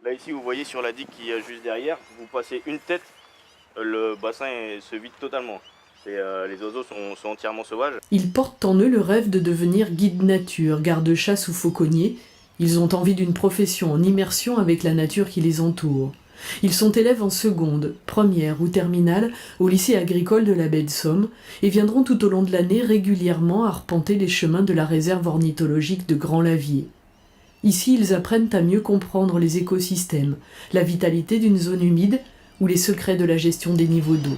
Là ici vous voyez sur la digue qui est juste derrière, vous passez une tête, le bassin se vide totalement. Les oiseaux sont entièrement sauvages. Ils portent en eux le rêve de devenir guide nature, garde-chasse ou fauconnier. Ils ont envie d'une profession en immersion avec la nature qui les entoure. Ils sont élèves en seconde, première ou terminale au lycée agricole de la baie de Somme et viendront tout au long de l'année régulièrement arpenter les chemins de la réserve ornithologique de Grand-Lavier. Ici, ils apprennent à mieux comprendre les écosystèmes, la vitalité d'une zone humide ou les secrets de la gestion des niveaux d'eau.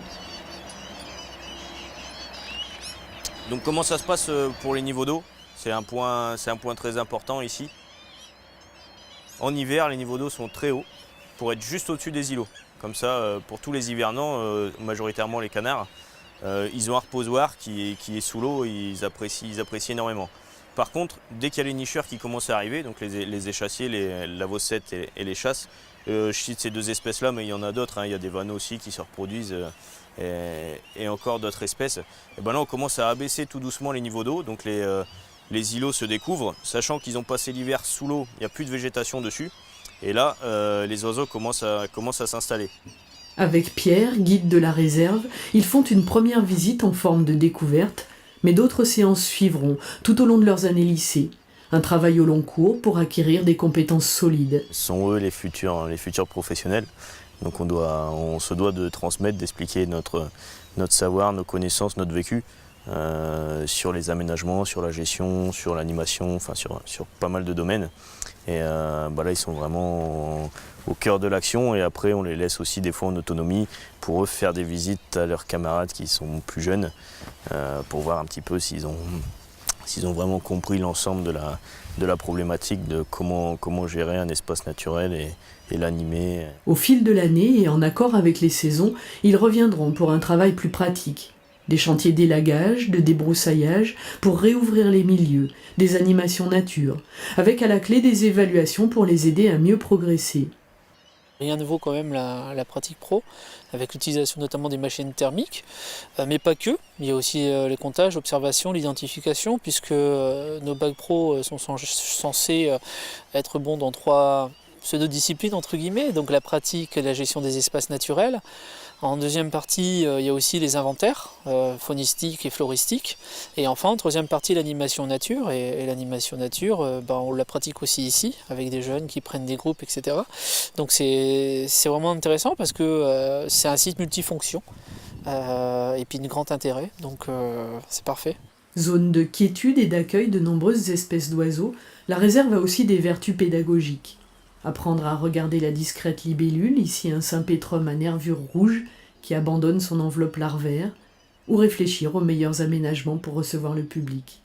Donc comment ça se passe pour les niveaux d'eau? C'est un point très important ici. En hiver, les niveaux d'eau sont très hauts pour être juste au-dessus des îlots. Comme ça, pour tous les hivernants, majoritairement les canards, ils ont un reposoir qui est sous l'eau, ils apprécient énormément. Par contre, dès qu'il y a les nicheurs qui commencent à arriver, donc les échassiers, la vaucette et les chasses, je cite ces deux espèces-là, mais il y en a d'autres, il y a des vanneaux aussi qui se reproduisent et encore d'autres espèces. Et ben là, on commence à abaisser tout doucement les niveaux d'eau, donc les îlots se découvrent, sachant qu'ils ont passé l'hiver sous l'eau, il n'y a plus de végétation dessus. Et là, les oiseaux commencent à s'installer. Avec Pierre, guide de la réserve, ils font une première visite en forme de découverte, mais d'autres séances suivront tout au long de leurs années lycée. Un travail au long cours pour acquérir des compétences solides. Ce sont eux les futurs professionnels. Donc on se doit de transmettre, d'expliquer notre savoir, nos connaissances, notre vécu sur les aménagements, sur la gestion, sur l'animation, enfin sur pas mal de domaines. Et là, ils sont vraiment au cœur de l'action et après, on les laisse aussi des fois en autonomie pour eux faire des visites à leurs camarades qui sont plus jeunes pour voir un petit peu s'ils ont vraiment compris l'ensemble de la problématique de comment gérer un espace naturel et l'animer. Au fil de l'année et en accord avec les saisons, ils reviendront pour un travail plus pratique. Des chantiers d'élagage, de débroussaillage pour réouvrir les milieux, des animations nature, avec à la clé des évaluations pour les aider à mieux progresser. Rien ne vaut quand même la pratique pro, avec l'utilisation notamment des machines thermiques, mais pas que. Il y a aussi les comptages, l'observation, l'identification, puisque nos bacs pro sont censés être bons dans 3 pseudo-disciplines, entre guillemets, donc la pratique et la gestion des espaces naturels. En deuxième partie, il y a aussi les inventaires faunistiques et floristiques. Et enfin, en troisième partie, l'animation nature. Et l'animation nature, on la pratique aussi ici, avec des jeunes qui prennent des groupes, etc. Donc c'est vraiment intéressant parce que c'est un site multifonction et puis de grand intérêt. Donc c'est parfait. Zone de quiétude et d'accueil de nombreuses espèces d'oiseaux, la réserve a aussi des vertus pédagogiques. Apprendre à regarder la discrète libellule, ici un sympétrum à nervures rouges qui abandonne son enveloppe larvaire, ou réfléchir aux meilleurs aménagements pour recevoir le public.